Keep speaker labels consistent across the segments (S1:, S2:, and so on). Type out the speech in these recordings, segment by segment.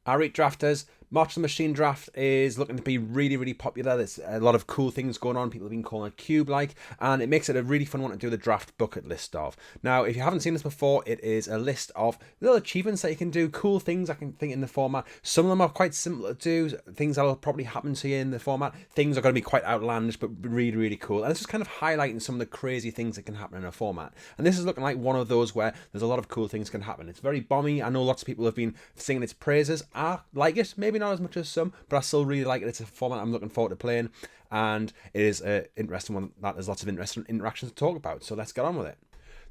S1: Alright, drafters, March of the Machine draft is looking to be really, really popular. There's a lot of cool things going on. People have been calling it cube-like, and it makes it a really fun one to do the draft bucket list of. Now, if you haven't seen this before, it is a list of little achievements that you can do, cool things I can think in the format. Some of them are quite simple to do, things that will probably happen to you in the format. Things are going to be quite outlandish, but really, really cool. And it's just kind of highlighting some of the crazy things that can happen in a format. And this is looking like one of those where there's a lot of cool things can happen. It's very bomby. I know lots of people have been singing its praises. I like it, maybe not as much as some, but I still really like it. It's a format I'm looking forward to playing, and it is an interesting one that there's lots of interesting interactions to talk about. So let's get on with it.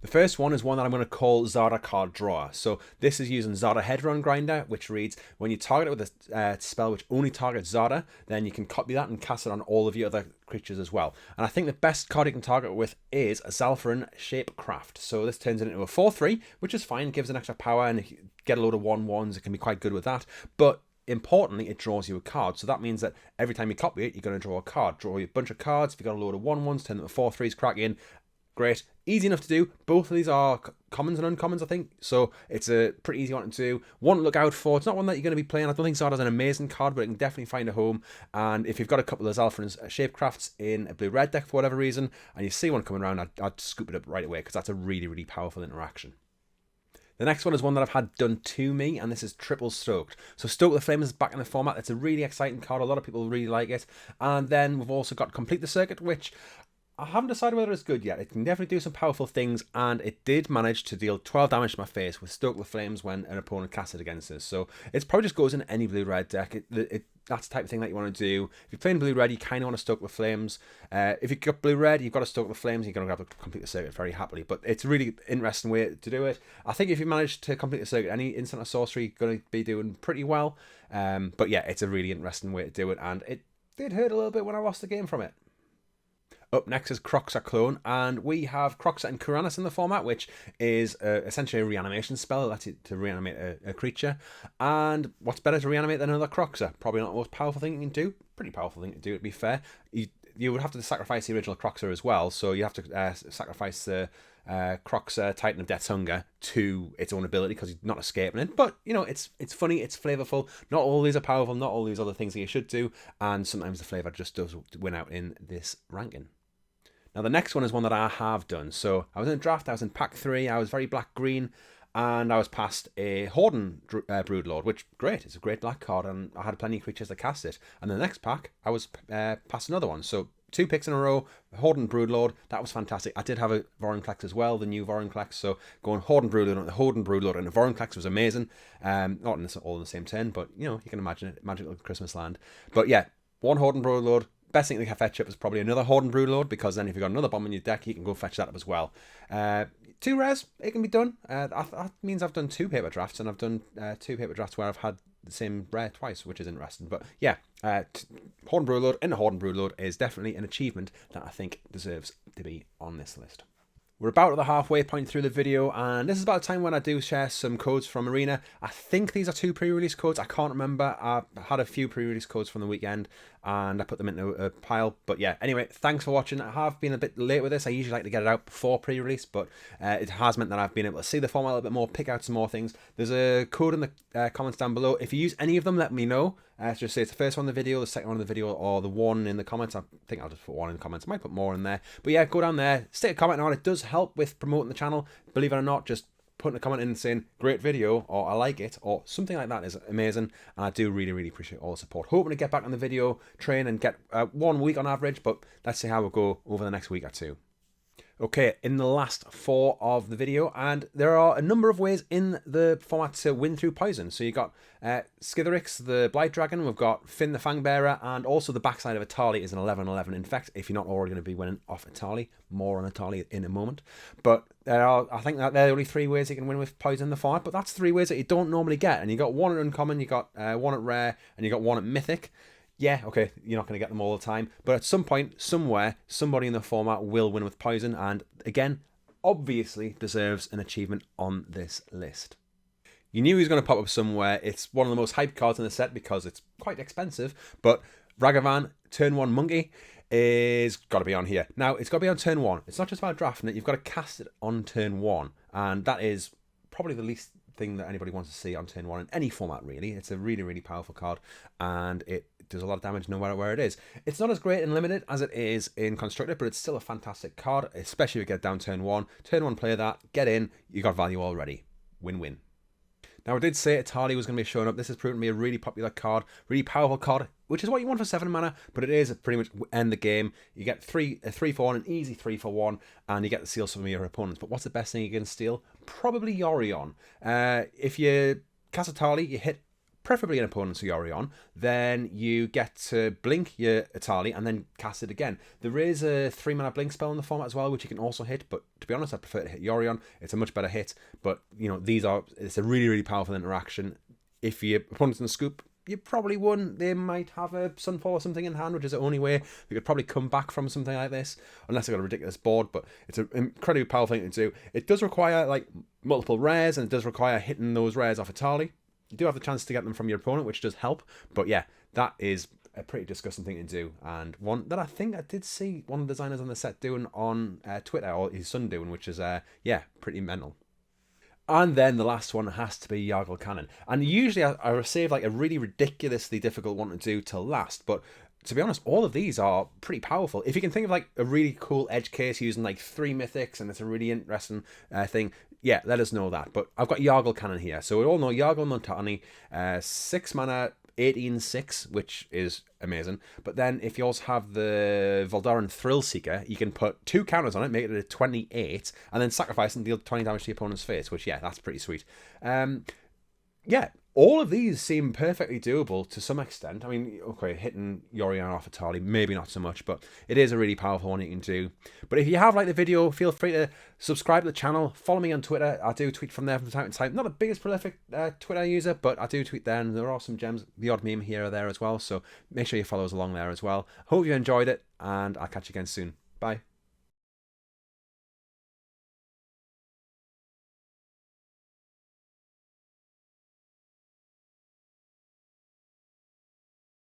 S1: The first one is one that I'm going to call ZADA Card Drawer. So this is using ZADA Headrun Grinder, which reads, when you target it with a spell which only targets ZADA, then you can copy that and cast it on all of your other creatures as well. And I think the best card you can target it with is a Zalfaran Shapecraft. So this turns it into a 4/3, which is fine, gives an extra power, and if you get a load of 1/1s, it can be quite good with that. But importantly, it draws you a card. So that means that every time you copy it, you're going to draw a card. Draw you a bunch of cards. If you've got a load of 1/1s, turn them to 4/3s, crack in. Great. Easy enough to do. Both of these are commons and uncommons, I think. So it's a pretty easy one to do. One to look out for. It's not one that you're going to be playing. I don't think Zada's an amazing card, but it can definitely find a home. And if you've got a couple of Zalfaran's Shapecrafts in a blue-red deck for whatever reason, and you see one coming around, I'd scoop it up right away, because that's a really, really powerful interaction. The next one is one that I've had done to me, and this is triple Stoked. So Stoke the Flames is back in the format. It's a really exciting card. A lot of people really like it. And then we've also got Complete the Circuit, which I haven't decided whether it's good yet. It can definitely do some powerful things, and it did manage to deal 12 damage to my face with Stoke the Flames when an opponent cast it against us. So it probably just goes in any blue-red deck. That's the type of thing that you want to do. If you're playing blue-red, you kind of want to Stoke the Flames. If you've got blue-red, you've got to Stoke the Flames. You're going to have to complete the circuit very happily. But it's a really interesting way to do it. I think if you manage to complete the circuit, any instant or sorcery, you're going to be doing pretty well. But yeah, it's a really interesting way to do it. And it did hurt a little bit when I lost the game from it. Up next is Croxa Clone, and we have Croxa and Kuranis in the format, which is essentially a reanimation spell. That's it, to reanimate a creature. And what's better to reanimate than another Croxa? Probably not the most powerful thing you can do. Pretty powerful thing to do, to be fair. You would have to sacrifice the original Croxa as well, so you have to sacrifice the Croxa Titan of Death's Hunger to its own ability, because he's not escaping it. But, you know, it's funny, it's flavourful. Not all these are powerful, not all these other things that you should do, and sometimes the flavour just does win out in this ranking. Now, the next one is one that I have done. So I was in a draft, I was in pack 3, I was very black-green, and I was past a Horden Broodlord, which, great, it's a great black card, and I had plenty of creatures to cast it. And the next pack, I was past another one. So 2 picks in a row, Horden Broodlord, that was fantastic. I did have a Vorinclex as well, the new Vorinclex, so going Horden Broodlord and a Vorinclex was amazing. Not all in the same turn, but, you know, you can imagine it, Magical Christmas Land. But yeah, 1 Horden Broodlord. Best thing to fetch up is probably another Horden Broodlord, because then if you've got another bomb in your deck, you can go fetch that up as well. 2 rares, it can be done. That means I've done 2 paper drafts, and I've done 2 paper drafts where I've had the same rare twice, which is interesting. But yeah, Horden Broodlord in a Horden Broodlord is definitely an achievement that I think deserves to be on this list. We're about at the halfway point through the video, and this is about the time when I do share some codes from Arena. I think these are 2 pre-release codes. I can't remember. I had a few pre-release codes from the weekend, and I put them into a pile. But yeah, anyway, thanks for watching. I have been a bit late with this. I usually like to get it out before pre-release, but it has meant that I've been able to see the format a little bit more, pick out some more things. There's a code in the comments down below. If you use any of them, let me know. Just say it's the first one in the video, the second one in the video, or the one in the comments. I think I'll just put one in the comments. I might put more in there. But yeah, go down there, stick a comment on it. It does help with promoting the channel. Believe it or not, just putting a comment in and saying, great video, or I like it, or something like that is amazing. And I do really, really appreciate all the support. Hoping to get back on the video train and get 1 week on average, but let's see how we'll go over the next week or 2. Okay, in the last 4 of the video, and there are a number of ways in the format to win through poison. So you've got Skitherix, the Blight Dragon, we've got Finn the Fangbearer, and also the backside of Atali is an 11/11 infect, if you're not already going to be winning off Atali. More on Atali in a moment. But I think that there are only 3 ways you can win with poison in the format, but that's 3 ways that you don't normally get. And you got 1 at uncommon, you got 1 at rare, and you got 1 at mythic. Yeah, okay, you're not going to get them all the time, but at some point, somewhere, somebody in the format will win with poison, and again, obviously deserves an achievement on this list. You knew he was going to pop up somewhere. It's one of the most hyped cards in the set because it's quite expensive, but Ragavan, turn 1 monkey, is got to be on here. Now, it's got to be on turn 1. It's not just about drafting it, you've got to cast it on turn 1, and that is probably the least thing that anybody wants to see on turn 1 in any format, really. It's a really, really powerful card, and it does a lot of damage no matter where it is. It's not as great in Limited as it is in Constructed, but it's still a fantastic card, especially if you get down turn 1. Turn 1, play that, get in, you got value already. Win-win. Now, I did say Atali was going to be showing up. This has proven to be a really popular card, really powerful card, which is what you want for 7 mana, but it is pretty much end the game. You get a 3-for-1, an easy 3-for-1, and you get to steal some of your opponents. But what's the best thing you can steal? Probably Yorion. If you cast Atali, you hit preferably an opponent's Yorion, then you get to blink your Atali and then cast it again. There is a 3-mana blink spell in the format as well, which you can also hit, but to be honest, I prefer to hit Yorion. It's a much better hit, but you know, it's a really, really powerful interaction. If your opponent's in the scoop, you probably won. They might have a Sunfall or something in hand, which is the only way they could probably come back from something like this, unless they've got a ridiculous board, but it's an incredibly powerful thing to do. It does require like multiple rares, and it does require hitting those rares off Atali. You do have the chance to get them from your opponent, which does help. But yeah, that is a pretty disgusting thing to do. And one that I think I did see one of the designers on the set doing on Twitter, or his son doing, which is, yeah, pretty mental. And then the last one has to be Yargle Cannon. And usually I save like a really ridiculously difficult one to do till last. But to be honest, all of these are pretty powerful. If you can think of like a really cool edge case using like 3 mythics and it's a really interesting thing, yeah, let us know that. But I've got Yargle Cannon here. So we all know Yargle Montani, 6 mana, 18-6, which is amazing. But then if you also have the Voldaran Thrill Seeker, you can put 2 counters on it, make it a 28, and then sacrifice and deal 20 damage to your opponent's face, which, yeah, that's pretty sweet. Yeah, all of these seem perfectly doable to some extent. I mean, okay, hitting Yorion off Atali, maybe not so much, but it is a really powerful one you can do. But if you have liked the video, feel free to subscribe to the channel, follow me on Twitter. I do tweet from there from time to time. Not the biggest prolific Twitter user, but I do tweet there, and there are some gems, the odd meme here or there as well, so make sure you follow us along there as well. Hope you enjoyed it, and I'll catch you again soon. Bye.